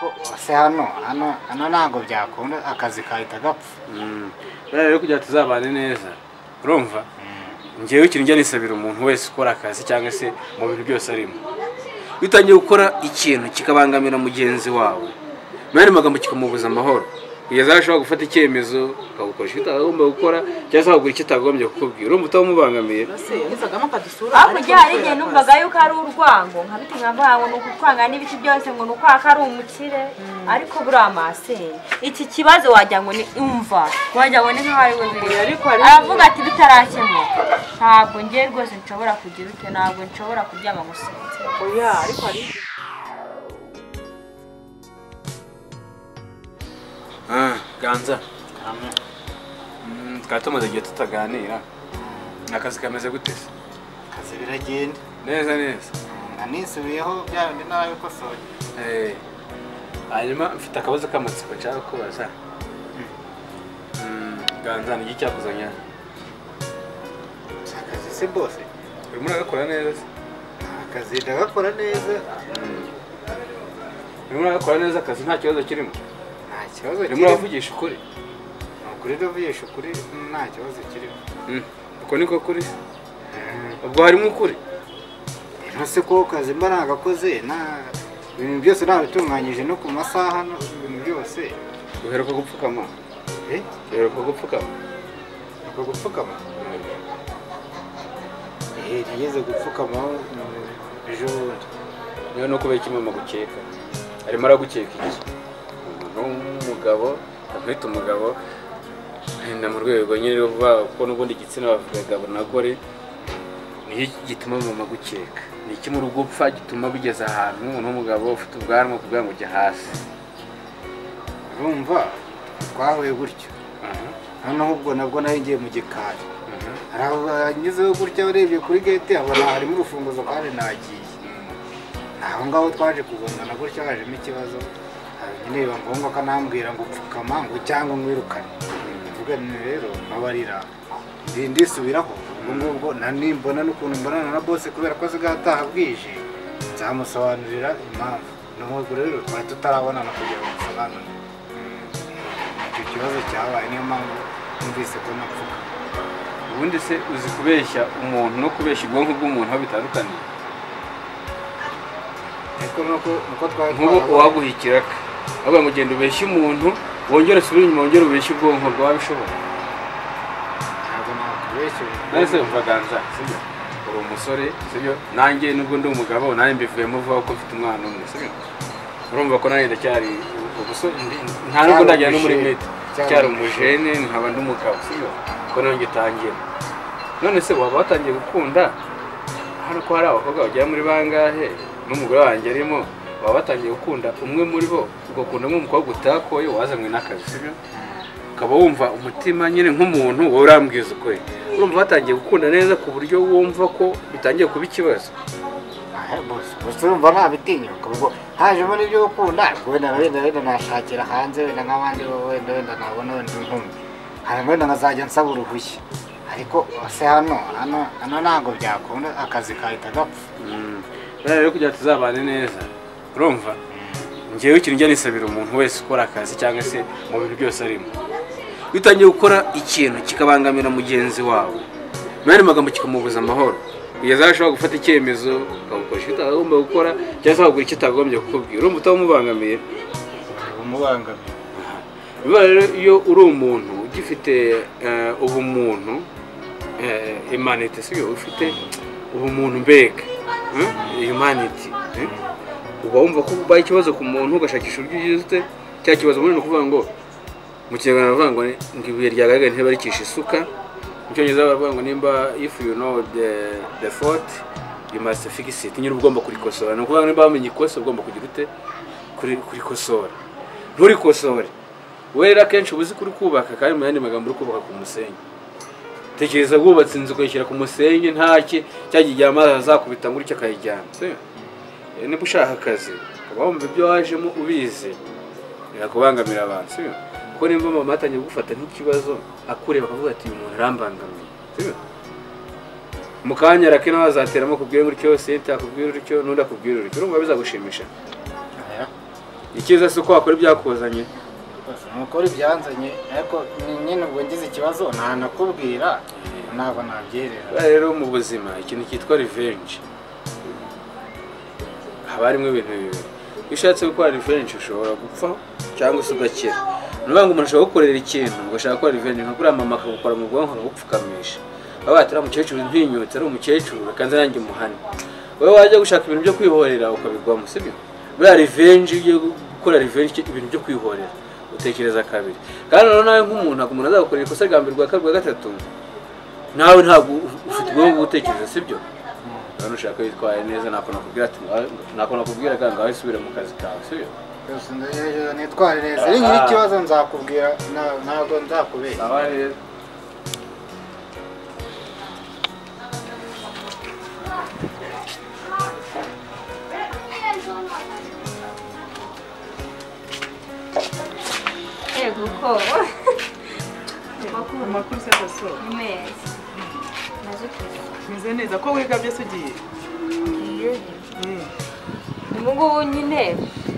ariko se hano ntabwo byakunda akazi kahita gapfa. Rero kugira tuzabane neza urumva ngewe ikintu njya nisabira umuntu wese ukora akazi cyangwa se mu bintu byose arimo bitangiye gukora ikintu kikabangamira mugenzi wawe mwene magambo kikamubuza amahoro kugeza ashobora gufata icyemezo akagukoresha itagomba gukora cyangwa se akagura icyo atagombye kukubwira urumva utamubangamiye hakurya hari igihe numvaga yuko ari urwango nkabiti nkavuga ngo ni ukukwanga n'ibiti byose ngo ni ukwaka ari umukire ariko buriya amasenge iki kibazo wagira ngo ni umva wagira ngo ni nk'aho ari we biri aravuga ati bitarakemuka ntabwo ngiye rwose nshobora kugira ute ntabwo nshobora kuryama gusinzira oya ariko ari ganza twari tumaze igihe tutaganira akazi kameze gute se akazi biragenda neza neza nanisubiyeho bya bindi narabikosoye hanyuma mfite akabazo k'amatsiko nshaka kubaza ganza ni iki cyakuzanye akazi se bose urimo uragakora neza se akazi ndagakora neza urimo uragakora neza akazi nta kibazo kirimo nta kibazo urimo uravugisha ukuri ukuri ndavugisha ukuri nta kibazo kirimo uko niko kuri ubwo harimo ukuri ntose ko kazi mba nagakoze ibintu byose nabitunganyije no ku masaha ibintu byose uheruka gupfukama uheruka gupfukama nigeze gupfukama ejo bundi niyo no kubera iki mama gukeka arimo aragukeka iki n'umugabo akwita umugabo na mu rwego nyine ruvuga ko n'ubundi igitsina bavuga gabo na gore niyo gituma mama gukeka ni iki mu rugo upfa gituma bigeza ahantu n'umugabo ufite ubwanwa kugira ngo ujye hasi urumva twahuye gutyo noneho ubwo nabwo nari ngiye mu gikari anyuzeho gutya urebye kuri gate abona harimo urufunguzo kandi nagiye naho ngaho twaje kugongana gutya hajemo ikibazo nyine biba ngombwa ko anambwira ngo upfukama ngo cyangwa mwirukane mvuga rero nkabarira ndisubiraho ubwo nimbona n'ukuntu mbonana na boss kubera ko zigataha bwije nzamusobanurira impamvu n'ubwo rero twari tutarabonana kugira ngo nsobanure icyo kibazo cyabaye niyo mpamvu numvise ko napfuka ubundi se uzi kubeshya umuntu no kubeshya ubwonko bw'umuntu aho bitandukaniye nuko twari nk'ubu uwaguhikira avuga ngo genda ubeshye umuntu wongere usubire inyuma wongere ubeshye ubwonko bwawe bishobora ntabwo nakubeshye nese umva ganza sibyo uri umusore sibyo nanjye nubwo ndi umugabo nanjye mbivuyemo vuba ko mfite umwana umwe sibyo urumva ko nanjye ndacyari ubusore nta nubwo ndajyana no muri mete cyari umujene nkaba ndi umugabo sibyo ko nanjye utangira none se waba watangiye gukunda hano ko hari abakobwa bagera muri bangahe n'umugore wanjye arimo baba batangiye gukunda umwe muri bo ugakunda nk'umukobwa utakoye wazanywe n'akazi sibyo ukaba wumva umutima nyine nk'umuntu wowe urambwiza ukuri urumva batangiye gukunda neza ku buryo wumva ko bitangiye kuba ikibazo gusa urumva ntabitinyuka ubwo hajemo n'ibyo gukunda wenda nashakira hanze wenda nk'abandi wenda nabona wenda inkumi wenda nkazajya nsaba uruhushya ariko se hano ntabwo byakunda akazi kahita gapfa rero kugira tuzabane neza urumva ngewe ikintu njya nisabira umuntu wese ukora akazi cyangwa se mu bintu byose arimo bitangiye gukora ikintu kikabangamira mugenzi wawe mwene magambo kikamubuza amahoro kugeza ashobora gufata icyemezo akagukoresha icyo atagomba gukora cyangwa se akagura icyo atagombye kukubwira urumva utamubangamiye biba rero iyo uri umuntu ugifite ubumuntu humanity sibyo ufite ubumuntu mbega humanity uba wumva ko ubaye ikibazo ku muntu ugashakisha uburyo ugize cya kibazo muri no kuvuga ngo mu kinyarwanda bavuga ngo ibuye ryagaragaye ntibarikisha isuka mu cyongereza baravuga ngo nimba if you know the fault you must fix it nyine ugomba kurikosora ni ukuvuga nimba wamenye ikosa ugomba kugira ute kurikosora nturikosore wera kenshi ubuzi kuri kubaka kandi mu yandi magambo uri kubaka ku musenyi tekereza gubatse inzu ukayishyira ku musenyi ntaki cyagiye amazi azakubita nguri cyakayijyana niba ushaka akazi uba wumva ibyo wajemo ubizi birakubangamira abantu sibyo kuko nimba mama atangiye gufata nk'ikibazo akureba akavuga ati uyu muntu arambangamiye sibyo mu kanya arake nawe azateramo kubwira gutyo sente akubwira utyo n'undi akubwira utyo urumva bizagushimisha icyiza si uko wakora ibyakuzanye nukora ibyanzanye ariko nyine ubwo ngize ikibazo ntanakubwira ntabwo nabyerera. rero mu buzima ikintu cyitwa revenge haba harimo ibintu bibiri. iyo ushatse gukora revenge ushobora gupfa cyangwa se ugakira. ni ukuvuga ngo umuntu ashobora gukorera ikintu ugashaka gukora revenge nko kuriya mama akagukora mu bwonko akagupfukamisha baba bati uriya mukecuru ntinyutse ari umukecuru reka nze nanjye umuhane. wowe wajya gushaka ibintu byo kwihorera ukabigwamo sibyo. buriya revenge iyo gukora revenge ibintu byo kwihorera utekereza kabiri. kandi noneho nawe nk'umuntu ntabwo umuntu azagukorera ikosa rya mbere rwa kabiri rwa gatatu nawe ntabwo ufite ubwonko bwo gutekereza sibyo. rero ushaka witwaye neza ntabwo nakubwira ati ntabwo nakubwira ngo ngaho isubire mu kazi kawe sibyo. nitware neza ari nyiri ikibazo nzakubwira ntabwo nzakubeshya. aba rero yego ko amakuru se gaso ni meza naje kuza meze neza ko wiga byose ugiye ngubu nyine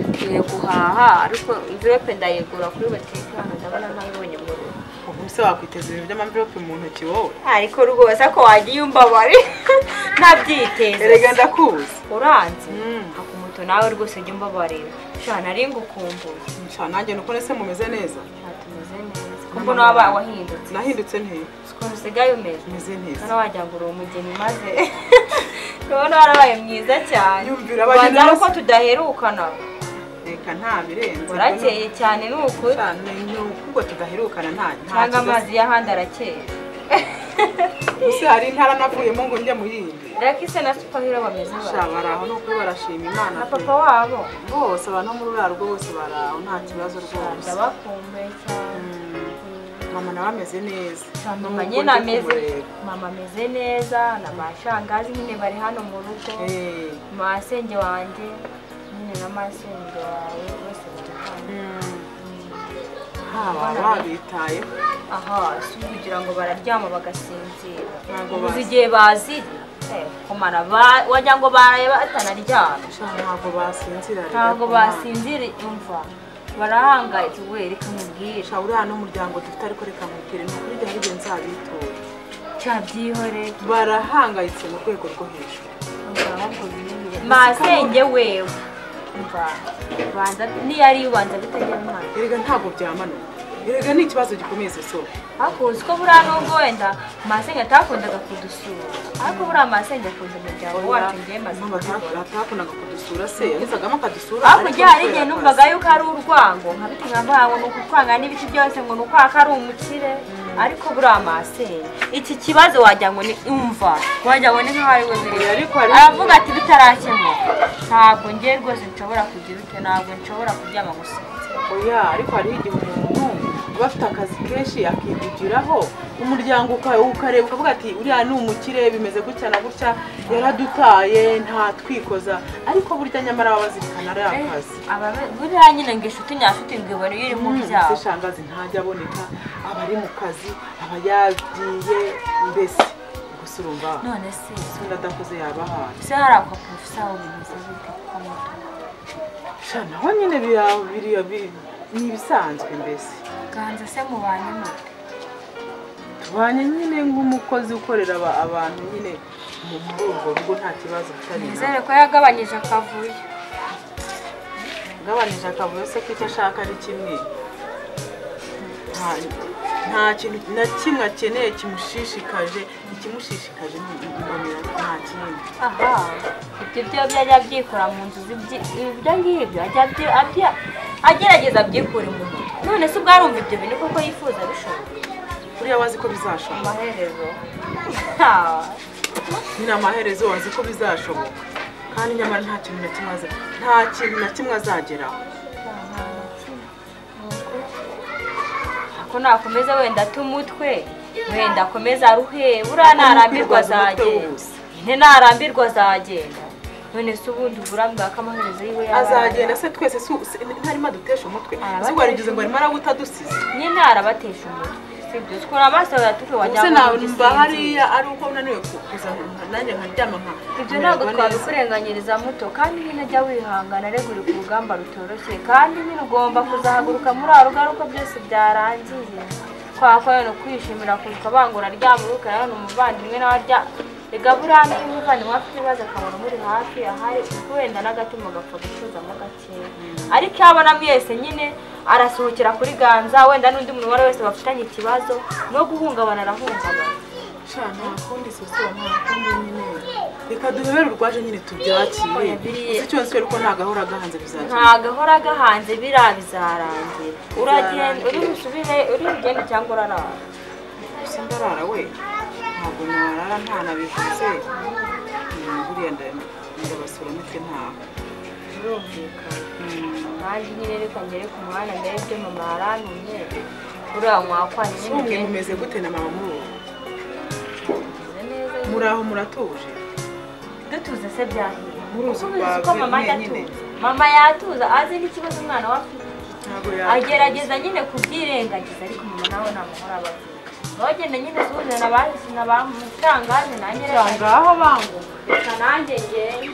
ngiye guhaha ariko imverope ndayigura kuri butike hano ndabona ntayibonye mu rugo. ubu se wakwiteza ibintu by'amamverope mu ntoki wowe ariko rwose ko wagiye umbabare ntabyiteze erega ndakuzi uranze akumuto nawe rwose ujya umbabarira shana ari ngukumbuye nsha nanjye nuko nese mumeze neza tumeze neza ko mbona waba wahindutse. nahindutse nte ukuntu usigaye umeze meze neza kana wagira ngo uri umugeni maze urabona warabaye mwiza cyane. yumvira abageni banza uko tudaherukana reka nta birenze warakeye cyane ni ukuri ni ukubwo tudaherukana nta cyangwa amazi y'ahandi arakeye. gusa hari intara navuyemo ngo njye mu yindi Rakise na Superhero bameze sha baraho no kuri barashima Imana na papa wabo bose abantu muri urarwo bose baraho nta kibazo rwose ndabakumbuye cyane. mama nawe ameze neza mama nyine ameze mama ameze neza na bashangazi nyine bari hano mu rugo masenge wanjye nyine na masenge wawe bose bari hano babitaye aha si kugira ngo bararyama bagasinzira uzi igihe baziri kumara wagira ngo baraye batanaryama ntabwo basinzira imva barahangayitse reka mubwire uriya n'umuryango dufite ariko reka mubwire ni ukuri hari igihe nzabitora cyabyihore barahangayitse mu rwego rwo hejuru masenge wewe banza niyo ari ubanza bitajya mu mazi erega ntabwo byamanuka erega ni ikibazo gikomeye so hakuzi ko buriya nubwo wenda masenge atakundaga kudusura ariko buriya masenge akunda umuryango wacu ngiye maze atakundaga kudusura se yazagamo akadusura hakurya hari igihe numvaga yuko ari urwango nkabiti nkavuga ngo ni ukukwanga n'ibiti byose ngo ni ukwaka ari umukire ariko buriya masenge iki kibazo wagira ngo ni umva wagira ngo ni nk'aho ari we biri aravuga ati bitarakemuka ntabwo ngiye rwose nshobora kugira ute ntabwo nshobora kuryama gusinzira oya ariko hariho igihe umuntu uba afite akazi kenshi akigugiraho umuryango ukareba ukavuga ati uriya ni umukire bimeze gutya na gutya yaradutaye nta twikoza ariko burya nyamara baba bazirikana ari akazi buriya nyine ngo inshuti nyashuti ngo ibone iyo iri mu byabo shangazi ntajya aboneka aba ari mu kazi aba yagiye mbese gusa urumva none se sunda adakoze yabahaye se hari ako profesa aho bimeze bite kwa moto naho nyine ni ibisanzwe mbese ganza se mubanye mute tubanye nyine nk'umukozi ukorera abantu nyine muri urwo rugo nta kibazo bitari nizere ko yagabanyije akavuyo agabanyije akavuyo se ko icyo ashaka ari kimwe nta kintu na kimwe akeneye kimushishikaje ikimushishikaje imbonera nta kintu aha ibyo byajya byikora mu nzu ibyo ngibyo agerageza abyikure mu nzu none se ubwarumva ibyo bintu koko yifuza bishoboka buriya wazi ko bizashoboka amaherezo nyine amaherezo wazi ko bizashoboka kandi nyamara nta kintu na kimwe azageraho ko nakomeza wenda tumutwe wenda akomeza aruhe buriya narambirwa azagenda narambirwa azagenda none se ubundi uburambwa k'amaherezo yiwe azagenda se twese ntarimo adutesha umutwe ese warigize ngo arimo arawuta dusize nyine arabatesha umutwe sibyo ukura amaso yatuke wajya numva hariya ari uko unaniwe kuza nanjye nkaryama nka ibyo ntabwo twabikurenganyiriza muto kandi nyine jya wihangana rego uri ku rugamba rutoroshye kandi nyine ugomba kuzahaguruka muri arugaruka byose byarangiye twakora no kwishimira kuruka bangura ryamura ukayabona umuvandimwe nawe arya rega buriya niba umuvandimwe afite ibibazo akabona muri hafi ahari wenda n'agatima gapfa gusuzamo gakeya ariko iyo abona mwese nyine arasohokera kuri ganza wenda n'undi muntu uwo ari wese bafitanye ikibazo no guhungabana arahungabana nta kundi sosiyete nta kundi nyine reka duhebere urwaje nyine tubyakire uzi cyose twe ko nta gahora gahanze bizagira nta gahora gahanze bizarangira uragenda uri busubire uri bugende cyangwa urarara gusa ndarara we ntabwo narara nta nabivuze buriya ndabasura mitwe ntaho birumvikana kandi nyine reka ngere ku muhanda ndebye mama yarantumye uriya mwakwanye nyine mumeze gute na mama muri aho muratuje dutuze se byahiye muruzi ko mama yatuze mama yatuza azi n'ikibazo umwana we afite agerageza nyine kubyirengagiza ariko mama nawe nta mahoro aba afite bagenda nyine suhuza na bamutangaje nanjye ngaho bangu reka nanjye ngende